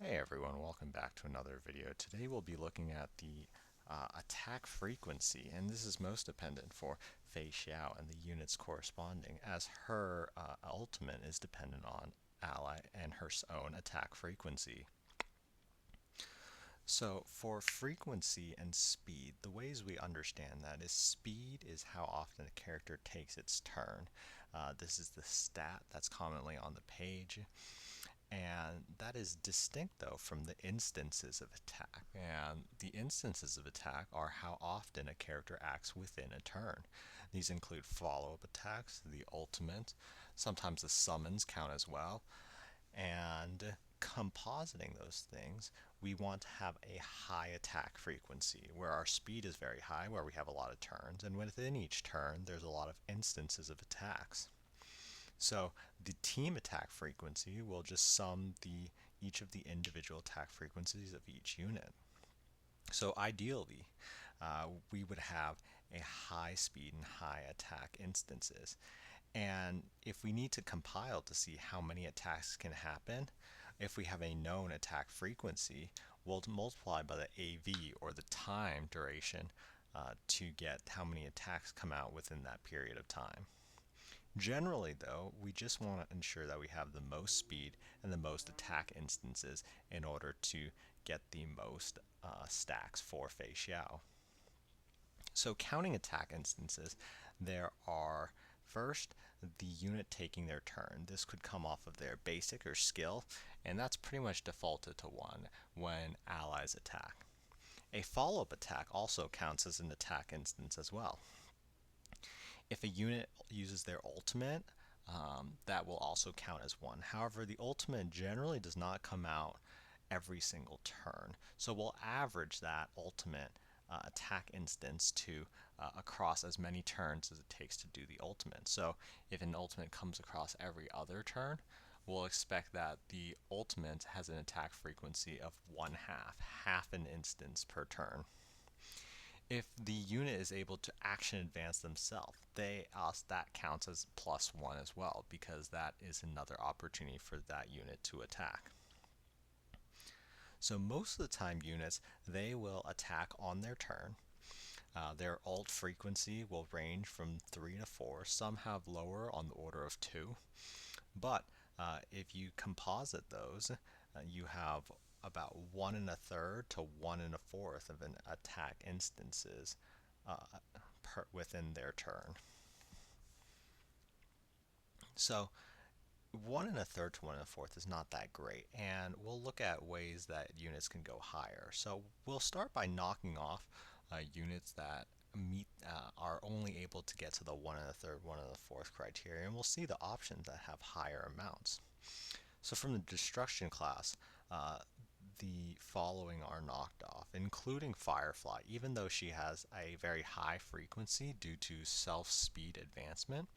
Hey everyone, welcome back to another video. Today we'll be looking at the attack frequency, and this is most dependent for Feixiao and the units corresponding, as her ultimate is dependent on ally and her own attack frequency. So for frequency and speed, the ways we understand that is speed is how often a character takes its turn. This is the stat that's commonly on the page. And that is distinct, though, from the instances of attack. And the instances of attack are how often a character acts within a turn. These include follow-up attacks, the ultimate, sometimes the summons count as well. And compositing those things, we want to have a high attack frequency, where our speed is very high, where we have a lot of turns, and within each turn, there's a lot of instances of attacks. So the team attack frequency will just sum each of the individual attack frequencies of each unit. So ideally, we would have a high speed and high attack instances. And if we need to compile to see how many attacks can happen, if we have a known attack frequency, we'll multiply by the AV, or the time duration, to get how many attacks come out within that period of time. Generally, though, we just want to ensure that we have the most speed and the most attack instances in order to get the most stacks for Feixiao. So counting attack instances, there are first the unit taking their turn. This could come off of their basic or skill, and that's pretty much defaulted to 1 when allies attack. A follow-up attack also counts as an attack instance as well. If a unit uses their ultimate, that will also count as 1. However, the ultimate generally does not come out every single turn. So we'll average that ultimate attack instance to across as many turns as it takes to do the ultimate. So if an ultimate comes across every other turn, we'll expect that the ultimate has an attack frequency of 1/2, half an instance per turn. If the unit is able to action advance themselves, that counts as +1 as well, because that is another opportunity for that unit to attack. So most of the time units, they will attack on their turn. Their ult frequency will range from 3 to 4. Some have lower, on the order of 2. But if you composite those, you have about 1 1/3 to 1 1/4 of an attack instances within their turn. So 1 1/3 to 1 1/4 is not that great, and we'll look at ways that units can go higher. So we'll start by knocking off units that are only able to get to the 1 1/3, 1 1/4 criteria, and we'll see the options that have higher amounts. So from the destruction class, the following are knocked off, including Firefly, even though she has a very high frequency due to self-speed advancement.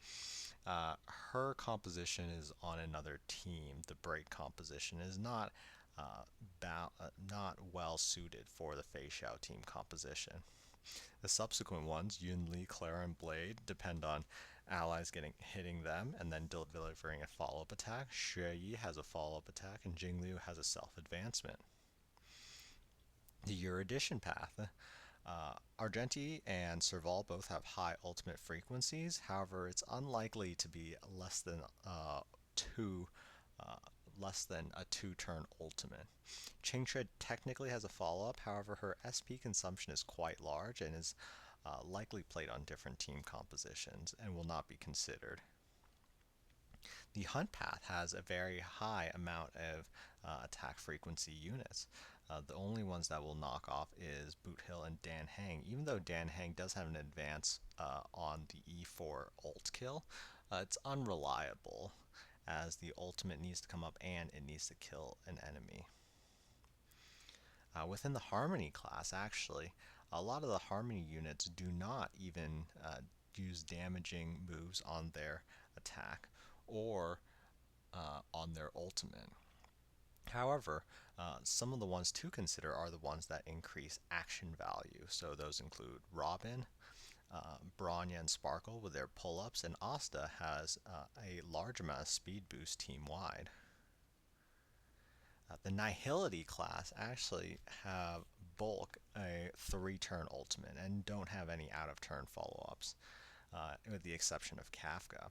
Her composition is on another team. The break composition is not well suited for the Feixiao team composition. The subsequent ones, Yunli, Clara, and Blade, depend on allies hitting them and then delivering a follow-up attack. Xueyi has a follow-up attack, and Jingliu has a self-advancement. The Erudition path. Argenti and Serval both have high ultimate frequencies. However, it's unlikely to be less than two less than a 2-turn ultimate. Qingtre technically has a follow-up, however her SP consumption is quite large and is likely played on different team compositions and will not be considered. The Hunt path has a very high amount of attack frequency units. The only ones that will knock off is Boot Hill and Dan Hang. Even though Dan Hang does have an advance on the E4 ult kill, it's unreliable, as the ultimate needs to come up and it needs to kill an enemy. Within the Harmony class, actually, a lot of the Harmony units do not even use damaging moves on their attack or on their ultimate. However, some of the ones to consider are the ones that increase action value. So those include Robin, Bronya, and Sparkle with their pull-ups, and Asta has a large amount of speed boost team-wide. The Nihility class actually have bulk a 3-turn ultimate and don't have any out-of-turn follow-ups, with the exception of Kafka.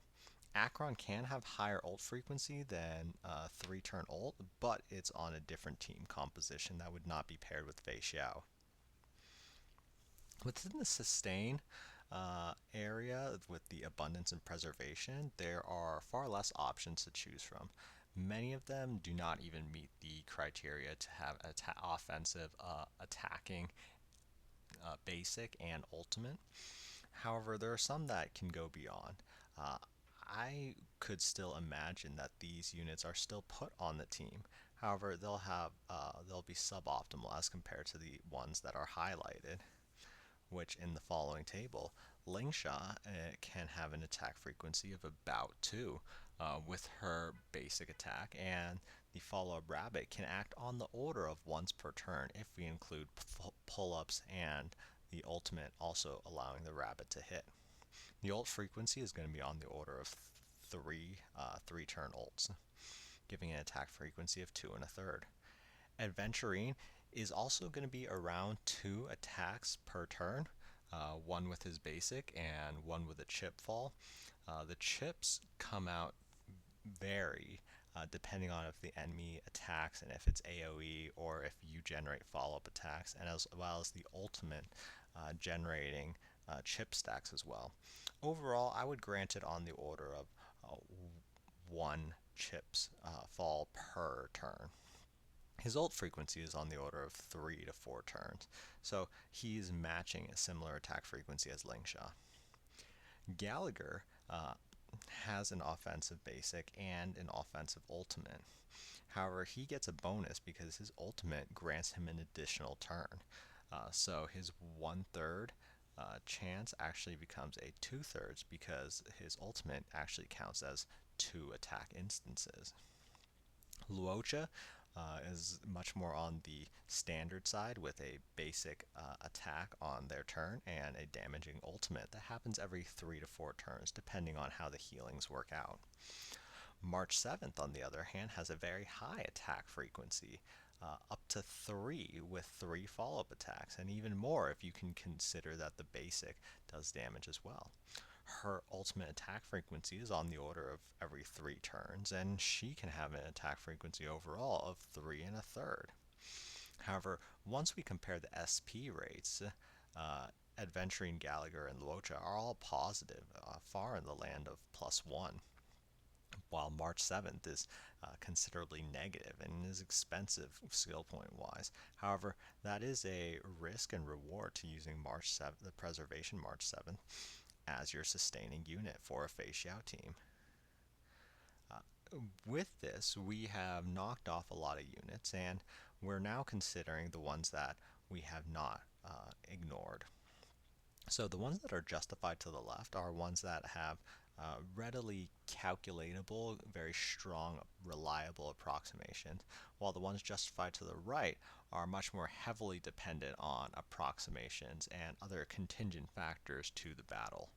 Akron can have higher ult frequency than 3-turn ult, but it's on a different team composition that would not be paired with Feixiao. Within the sustain area with the abundance and preservation, there are far less options to choose from. Many of them do not even meet the criteria to have offensive, attacking, basic, and ultimate. However, there are some that can go beyond. Uh, I could still imagine that these units are still put on the team. However, they'll be suboptimal as compared to the ones that are highlighted, which in the following table, Lingsha can have an attack frequency of about 2 with her basic attack, and the follow-up rabbit can act on the order of once per turn if we include pull-ups and the ultimate also allowing the rabbit to hit. The ult frequency is going to be on the order of 3 turn ults, giving an attack frequency of 2 1/3. Adventurine is also going to be around 2 attacks per turn, one with his basic and one with a chip fall. The chips come out vary depending on if the enemy attacks and if it's AoE or if you generate follow-up attacks, and as well as the ultimate generating chip stacks as well. Overall, I would grant it on the order of 1 chips fall per turn. His ult frequency is on the order of 3 to 4 turns, so he's matching a similar attack frequency as Lingsha. Gallagher has an offensive basic and an offensive ultimate. However, he gets a bonus because his ultimate grants him an additional turn. So his 1/3 chance actually becomes a 2/3 because his ultimate actually counts as 2 attack instances. Luocha is much more on the standard side with a basic attack on their turn and a damaging ultimate that happens every 3 to 4 turns depending on how the healings work out. March 7th, on the other hand, has a very high attack frequency, up to 3 with 3 follow-up attacks, and even more if you can consider that the basic does damage as well. Her ultimate attack frequency is on the order of every 3 turns, and she can have an attack frequency overall of 3 1/3. However, once we compare the SP rates, Adventuring, Gallagher, and Luocha are all positive, far in the land of +1, while March 7th is considerably negative and is expensive skill point wise. However, that is a risk and reward to using March 7th, the preservation March 7th, as your sustaining unit for a Feixiao team. With this, we have knocked off a lot of units, and we're now considering the ones that we have not ignored. So the ones that are justified to the left are ones that have readily calculatable, very strong, reliable approximations, while the ones justified to the right are much more heavily dependent on approximations and other contingent factors to the battle.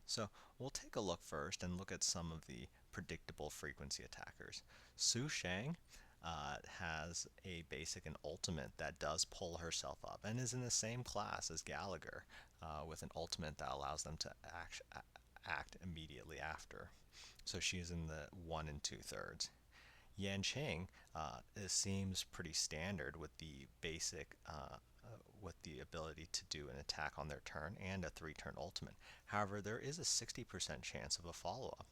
So we'll take a look first and look at some of the predictable frequency attackers. Su Shang has a basic and ultimate that does pull herself up and is in the same class as Gallagher, with an ultimate that allows them to act immediately after. So she is in the 1 2/3. Yan Qing seems pretty standard with the basic, with the ability to do an attack on their turn and a 3-turn ultimate. However, there is a 60% chance of a follow-up.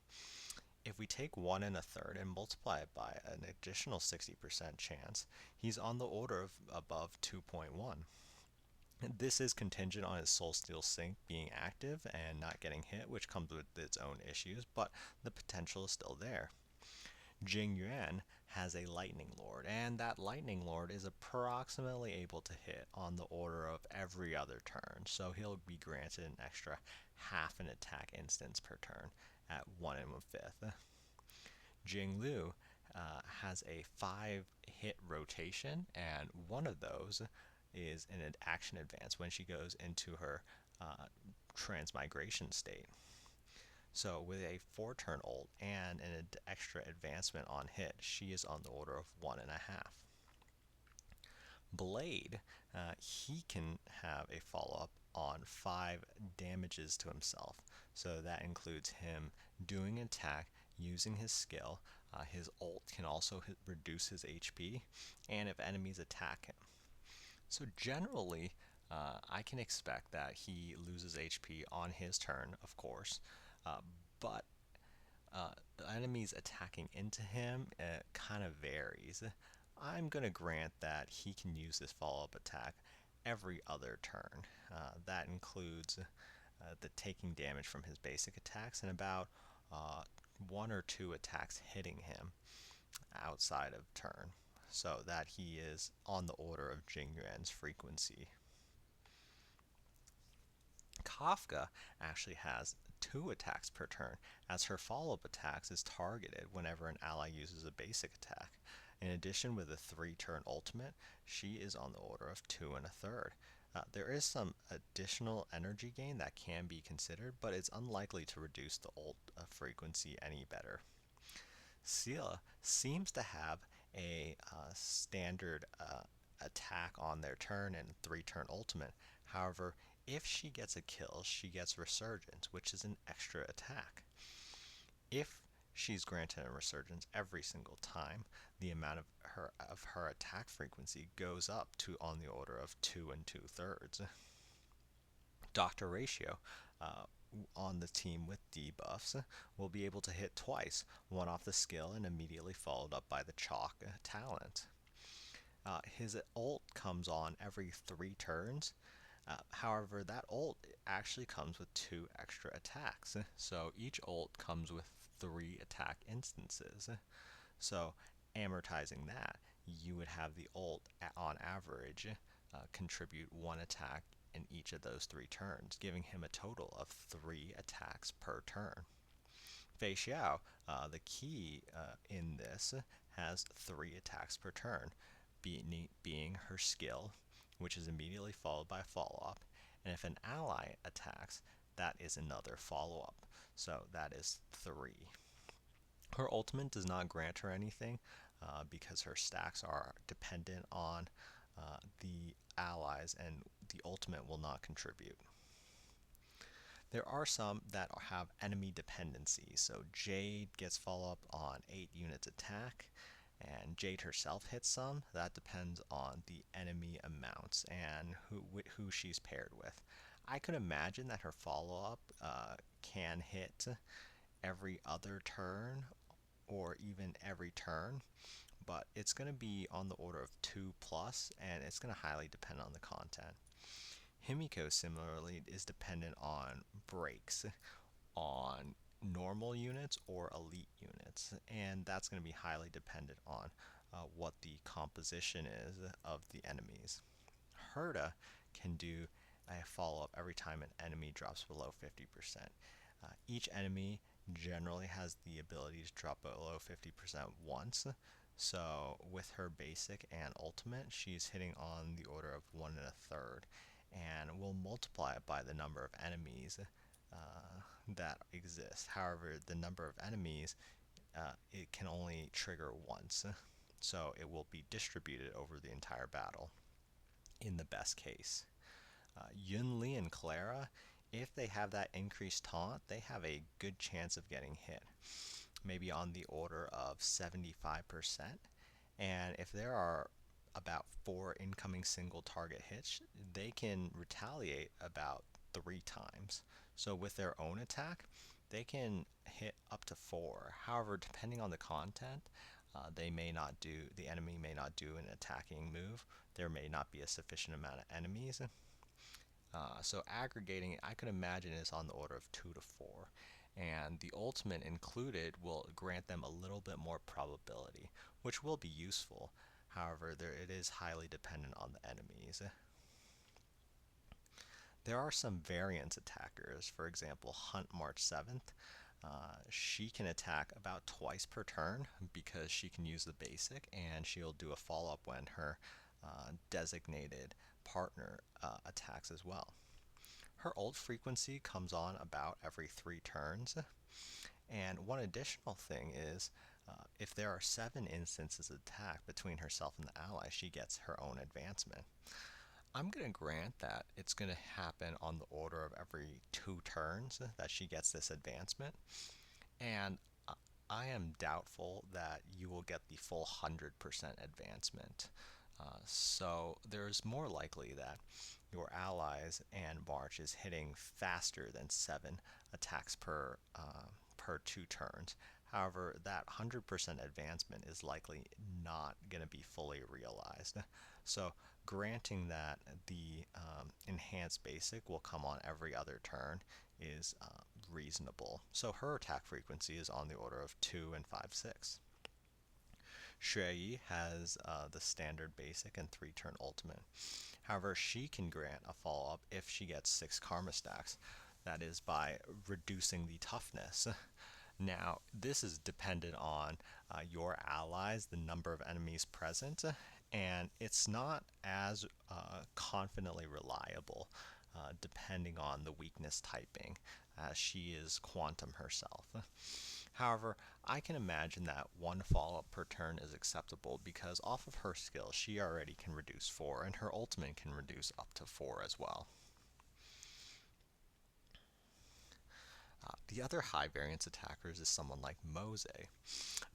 If we take 1 1/3 and multiply it by an additional 60% chance, he's on the order of above 2.1. This is contingent on his Soul Steel Sync being active and not getting hit, which comes with its own issues, but the potential is still there. Jing Yuan has a Lightning Lord, and that Lightning Lord is approximately able to hit on the order of every other turn, so he'll be granted an extra half an attack instance per turn at 1 1/5. Jing Liu has a 5-hit rotation, and one of those is an action advance when she goes into her transmigration state. So with a 4-turn ult and an extra advancement on hit, she is on the order of 1.5. Blade, he can have a follow-up on 5 damages to himself. So that includes him doing an attack using his skill. His ult can also reduce his HP, and if enemies attack him. So generally, I can expect that he loses HP on his turn, of course, uh, but the enemies attacking into him kind of varies. I'm going to grant that he can use this follow-up attack every other turn. That includes the taking damage from his basic attacks and about 1 or 2 attacks hitting him outside of turn, so that he is on the order of Jingyuan's frequency. Kafka actually has 2 attacks per turn, as her follow-up attacks is targeted whenever an ally uses a basic attack. In addition, with a 3-turn ultimate, she is on the order of 2 1/3. There is some additional energy gain that can be considered, but it's unlikely to reduce the ult frequency any better. Scylla seems to have a standard attack on their turn and 3-turn ultimate. However, if she gets a kill, she gets Resurgence, which is an extra attack. If she's granted a Resurgence every single time, the amount of her attack frequency goes up to on the order of 2 2/3. Dr. Ratio, on the team with debuffs, will be able to hit twice, one off the skill and immediately followed up by the chalk talent. His ult comes on every 3 turns. However, that ult actually comes with 2 extra attacks. So each ult comes with 3 attack instances. So amortizing that, you would have the ult on average contribute 1 attack in each of those 3 turns, giving him a total of 3 attacks per turn. Feixiao, the key in this, has 3 attacks per turn, being her skill, which is immediately followed by follow-up, and if an ally attacks, that is another follow-up, so that is 3. Her ultimate does not grant her anything because her stacks are dependent on the allies, and the ultimate will not contribute. There are some that have enemy dependencies. So Jade gets follow-up on 8 units attack, and Jade herself hits some. That depends on the enemy amounts and who she's paired with. I could imagine that her follow-up can hit every other turn or even every turn, but it's going to be on the order of 2 plus, and it's going to highly depend on the content. Himiko similarly is dependent on breaks on normal units or elite units, and that's going to be highly dependent on what the composition is of the enemies. Herta can do a follow-up every time an enemy drops below 50%. Each enemy generally has the ability to drop below 50% once, so with her basic and ultimate, she's hitting on the order of 1 1/3, and we'll multiply it by the number of enemies that exist. However, the number of enemies, it can only trigger once, so it will be distributed over the entire battle in the best case. Yunli and Clara, if they have that increased taunt, they have a good chance of getting hit, maybe on the order of 75%. And if there are about 4 incoming single target hits, they can retaliate about 3 times. So with their own attack, they can hit up to 4. However, depending on the content, the enemy may not do an attacking move. There may not be a sufficient amount of enemies. So aggregating it, I could imagine is on the order of 2 to 4. And the ultimate included will grant them a little bit more probability, which will be useful. However, it is highly dependent on the enemies. There are some variance attackers, for example, Hunt March 7th. She can attack about twice per turn because she can use the basic, and she'll do a follow-up when her designated partner attacks as well. Her ult frequency comes on about every 3 turns. And one additional thing is if there are 7 instances of attack between herself and the ally, she gets her own advancement. I'm going to grant that it's going to happen on the order of every 2 turns that she gets this advancement. And I am doubtful that you will get the full 100% advancement. So there's more likely that your allies and March is hitting faster than 7 attacks per 2 turns. However, that 100% advancement is likely not going to be fully realized. So, granting that the enhanced basic will come on every other turn is reasonable. So, her attack frequency is on the order of 2 and 5, 6. Shui has the standard basic and 3-turn ultimate. However, she can grant a follow up if she gets 6 karma stacks. That is by reducing the toughness. Now, this is dependent on your allies, the number of enemies present, and it's not as confidently reliable depending on the weakness typing, as she is quantum herself. However, I can imagine that 1 follow up per turn is acceptable because off of her skill, she already can reduce 4, and her ultimate can reduce up to 4 as well. The other high variance attackers is someone like Mose.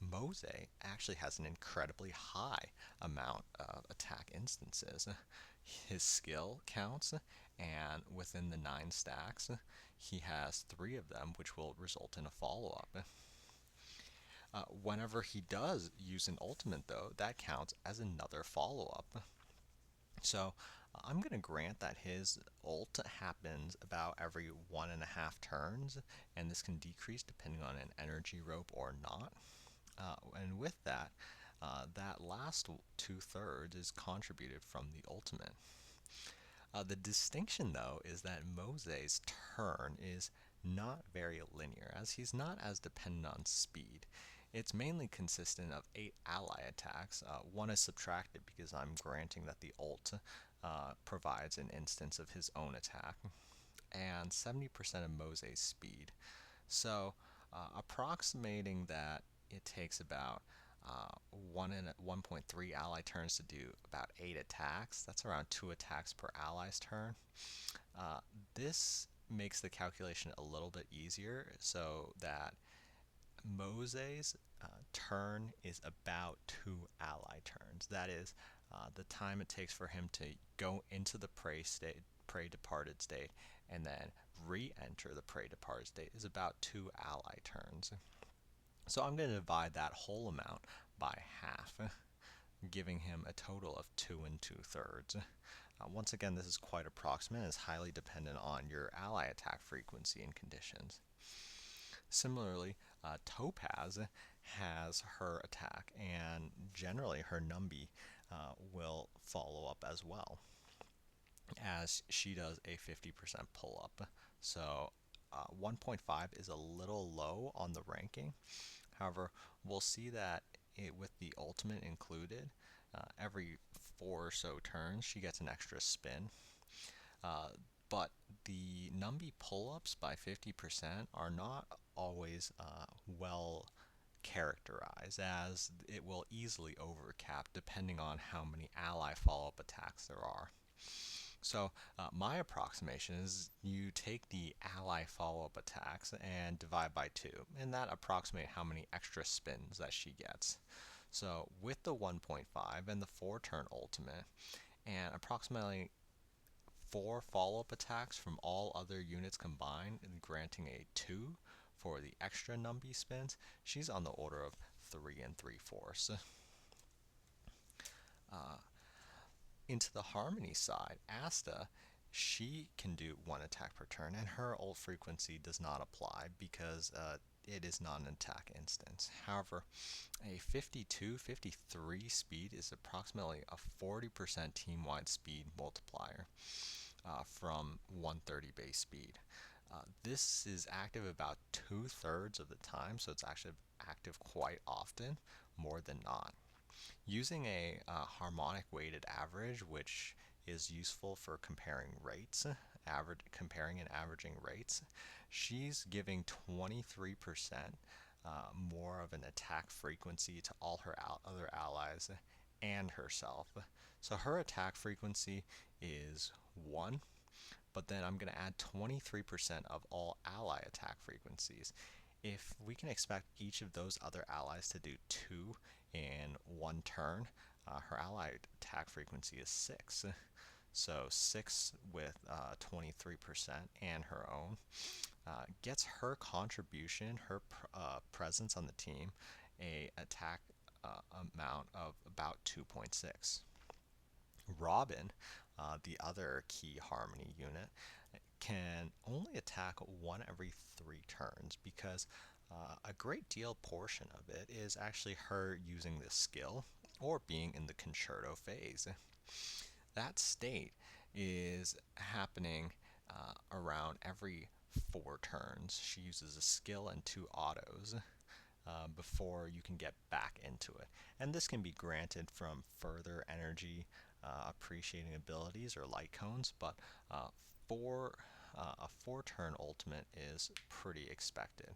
Mose actually has an incredibly high amount of attack instances. His skill counts, and within the 9 stacks, he has 3 of them, which will result in a follow up. Whenever he does use an ultimate, though, that counts as another follow up. So I'm going to grant that his ult happens about every 1.5 turns, and this can decrease depending on an energy rope or not. And with that, that last 2/3 is contributed from the ultimate. The distinction, though, is that Mose's turn is not very linear, as he's not as dependent on speed. It's mainly consistent of 8 ally attacks. 1 is subtracted because I'm granting that the ult provides an instance of his own attack, and 70% of Mose's speed. So, approximating that it takes about 1.3 ally turns to do about 8 attacks. That's around 2 attacks per ally's turn. This makes the calculation a little bit easier so that Mose's turn is about 2 ally turns. That is the time it takes for him to go into the prey state, prey departed state, and then re-enter the prey departed state is about 2 ally turns. So I'm going to divide that whole amount by half, giving him a total of 2 2/3. Once again, this is quite approximate and is highly dependent on your ally attack frequency and conditions. Similarly, Topaz has her attack, and generally her Numbi will follow up as well, as she does a 50% pull up. So 1.5 is a little low on the ranking. However, we'll see that with the ultimate included, every 4 or so turns she gets an extra spin. But the Numbi pull-ups by 50% are not always well characterized, as it will easily overcap depending on how many ally follow-up attacks there are. So my approximation is you take the ally follow-up attacks and divide by 2, and that approximate how many extra spins that she gets. So with the 1.5 and the 4-turn ultimate, and approximately 4 follow-up attacks from all other units combined, and granting a 2 for the extra Numbi spins, she's on the order of 3 3/4. Into the Harmony side, Asta, she can do 1 attack per turn, and her ult frequency does not apply because it is not an attack instance. However, a 52-53 speed is approximately a 40% team-wide speed multiplier from 130 base speed. This is active about 2/3 of the time, so it's actually active quite often, more than not. Using a harmonic weighted average, which is useful for comparing rates, comparing and averaging rates, she's giving 23% more of an attack frequency to all her other allies and herself. So her attack frequency is 1, but then I'm going to add 23% of all ally attack frequencies. If we can expect each of those other allies to do 2 in one turn, her ally attack frequency is 6. So 6 with 23% and her own gets her contribution, her presence on the team, a attack amount of about 2.6. Robin, the other key harmony unit, can only attack one every 3 turns because a great deal portion of it is actually her using this skill or being in the concerto phase. That state is happening around every 4 turns. She uses a skill and 2 autos before you can get back into it. And this can be granted from further energy appreciating abilities or light cones, but for a 4 turn ultimate is pretty expected.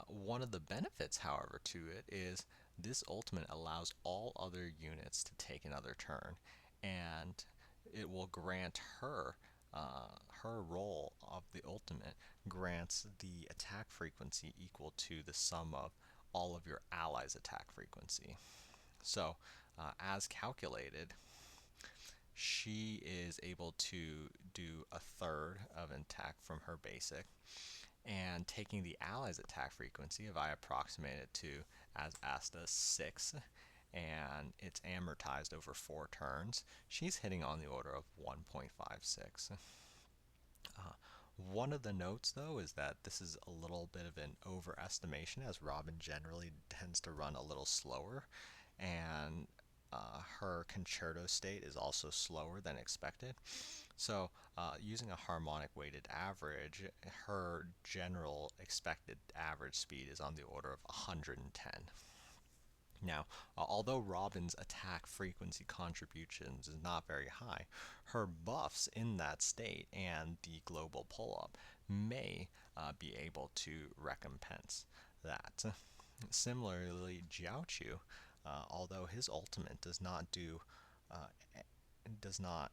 One of the benefits, however, to it is this ultimate allows all other units to take another turn, and it will grant her her role of the ultimate grants the attack frequency equal to the sum of all of your allies' attack frequency. So, as calculated, she is able to do a third of an attack from her basic, and taking the allies' attack frequency, if I approximate it to as Asta 6, and it's amortized over 4 turns, she's hitting on the order of 1.56. One of the notes, though, is that this is a little bit of an overestimation, as Robin generally tends to run a little slower, and her concerto state is also slower than expected. So, using a harmonic weighted average, her general expected average speed is on the order of 110. Now, although Robin's attack frequency contributions is not very high, her buffs in that state and the global pull-up may be able to recompense that. Similarly, Jiaochu, although his ultimate does not do, does not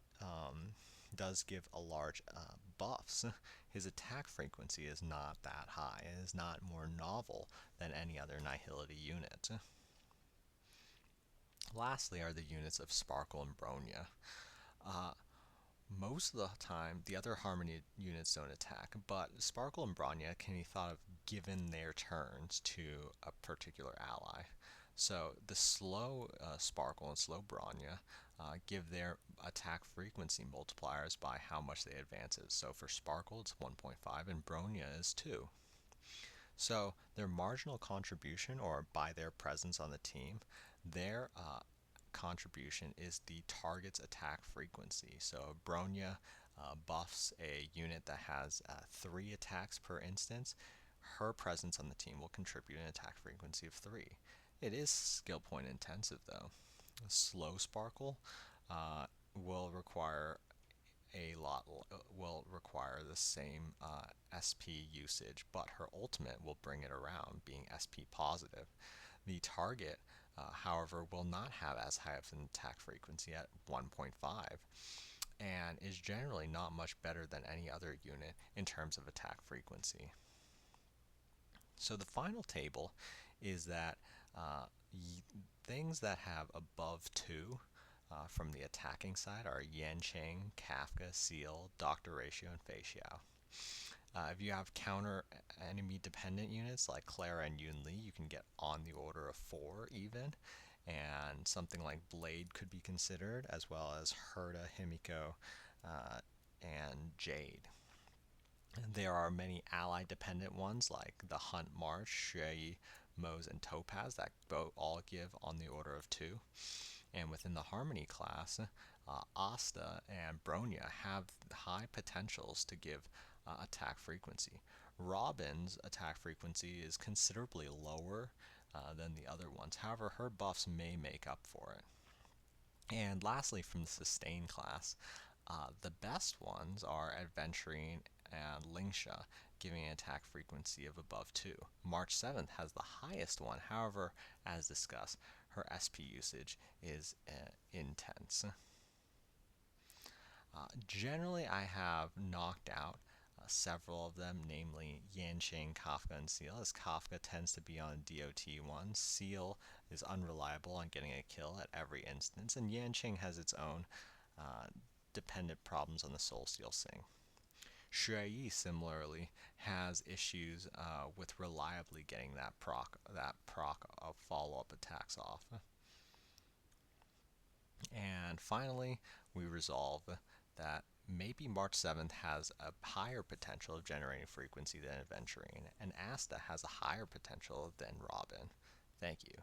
does give a large buffs, his attack frequency is not that high and is not more novel than any other Nihility unit. Lastly are the units of Sparkle and Bronya. Uh, Most of the time, the other Harmony units don't attack, but Sparkle and Bronya can be thought of given their turns to a particular ally. So the slow Sparkle and slow Bronya give their attack frequency multipliers by how much they advance it. So for Sparkle, it's 1.5, and Bronya is 2. So their marginal contribution, or by their presence on the team, their contribution is the target's attack frequency. So Bronya buffs a unit that has 3 attacks per instance. Her presence on the team will contribute an attack frequency of 3. It is skill point intensive though. Slow Sparkle will require will require the same SP usage, but her ultimate will bring it around, being SP positive. The target, however, will not have as high of an attack frequency at 1.5, and is generally not much better than any other unit in terms of attack frequency. So the final table is that things that have above 2 from the attacking side are Yanqing, Kafka, Seal, Doctor Ratio, and Feixiao. If you have counter enemy dependent units like Clara and Yunli, you can get on the order of 4 even, and something like Blade could be considered, as well as Herta, Himiko, and Jade. There are many ally dependent ones like the Hunt March, Shui, Mose, and Topaz that all give on the order of 2. And within the Harmony class, Asta and Bronya have high potentials to give attack frequency. Robin's attack frequency is considerably lower than the other ones. However, her buffs may make up for it. And lastly, from the Sustain class, The best ones are Adventuring and Lingsha, giving an attack frequency of above 2. March 7th has the highest one, however, as discussed, her SP usage is intense. Generally, I have knocked out several of them, namely Yanqing, Kafka, and Seal, as Kafka tends to be on DOT1. Seal is unreliable on getting a kill at every instance, and Yanqing has its own dependent problems on the Soul Seal Sing. Shuai similarly has issues with reliably getting that proc of follow-up attacks off. And finally, we resolve that maybe March 7th has a higher potential of generating frequency than Adventuring, and Asta has a higher potential than Robin. Thank you.